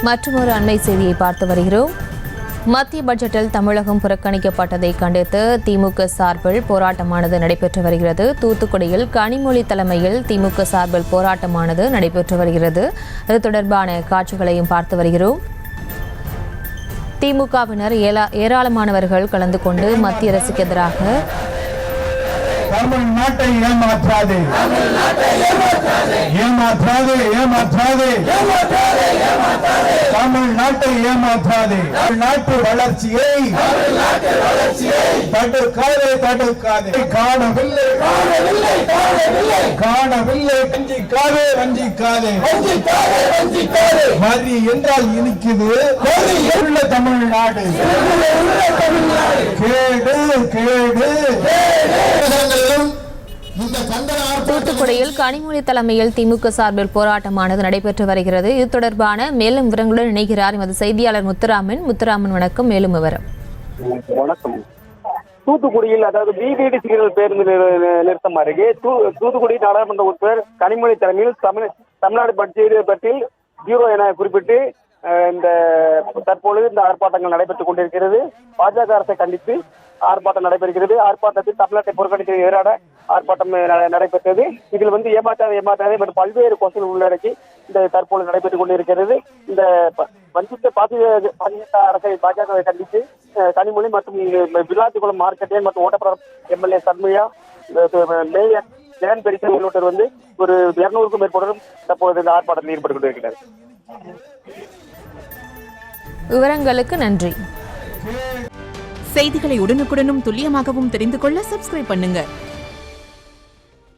மற்றொரு அண்மை செய்தியை பார்த்து வருகிறோம். மத்திய பட்ஜெட்டில் தமிழகம் புறக்கணிக்கப்பட்டதை கண்டித்து திமுக சார்பில் போராட்டமானது நடைபெற்று வருகிறது. தூத்துக்குடியில் கனிமொழி தலைமையில் திமுக சார்பில் போராட்டமானது நடைபெற்று வருகிறது. அது தொடர்பான காட்சிகளையும் பார்த்து வருகிறோம். திமுகவினர் ஏராளமானவர்கள் கலந்து கொண்டு மத்திய அரசுக்கு எதிராக தமிழ்நாட்டை ஏமாற்றாதே ஏமாற்றாதே ஏமாற்றாதே தமிழ்நாட்டை ஏமாற்றாதே தமிழ்நாட்டு வளர்ச்சியை தடுக்காதே தடுக்காதே காணவில்லை காணவில்லை வஞ்சிக்காதே வஞ்சிக்காதே வரி என்றால் இனிக்குது உள்ள தமிழ்நாடு கேடு கேடு. தூத்துக்குடியில் கனிமொழி தலைமையில் திமுக சார்பில் போராட்டமானது நடைபெற்று வருகிறது. இது தொடர்பான மேலும் விவரங்களுடன் இணைகிறார் எமது செய்தியாளர் முத்துராமன். வணக்கம். மேலும் விவரம். வணக்கம். தூத்துக்குடியில் அதாவது பிபிடி சிக்னல் பேருந்து நிறுத்தம் அருகே தூத்துக்குடி நாடாளுமன்ற உறுப்பினர் கனிமொழி தலைமையில் தமிழ்நாடு பட்ஜெட்டில் 0 என குறிப்பிட்டு இந்த தற்பொழுது இந்த ஆர்ப்பாட்டங்கள் நடைபெற்றுக் கொண்டிருக்கிறது. பாஜக அரசை கண்டித்து ஆர்ப்பாட்டம் நடைபெறுகிறது. ஆர்ப்பாட்டத்தில் தமிழ்நாட்டை புறக்கணிக்க எதிரான ஆர்ப்பாட்டம் நடைபெற்றது. இதில் ஏமாற்றாதே மற்றும் பல்வேறு கோஷங்கள் உள்ளடக்கி இந்த தற்பொழுது நடைபெற்றுக் கொண்டிருக்கிறது. இந்த வஞ்சித்த பாஜக அரசை பாஜகவை கண்டித்து கனிமொழி மற்றும் விளாத்திக்குளம் மார்க்கெட்டியன் மற்றும் ஓட்டப்புறம் எம்எல்ஏ சர்மியா மேயர் ஜெகன் பெரிசன் உள்ளிட்டோர் ஒரு 200க்கும் மேற்பட்டோரும் தற்போது இந்த ஆர்ப்பாட்டத்தில் ஈடுபட்டுக் கொண்டிருக்கிறார். விவரங்களுக்கு நன்றி. செய்திகளை உடனுக்குடனும் துல்லியமாகவும் தெரிந்து கொள்ள சப்ஸ்கிரைப் பண்ணுங்க.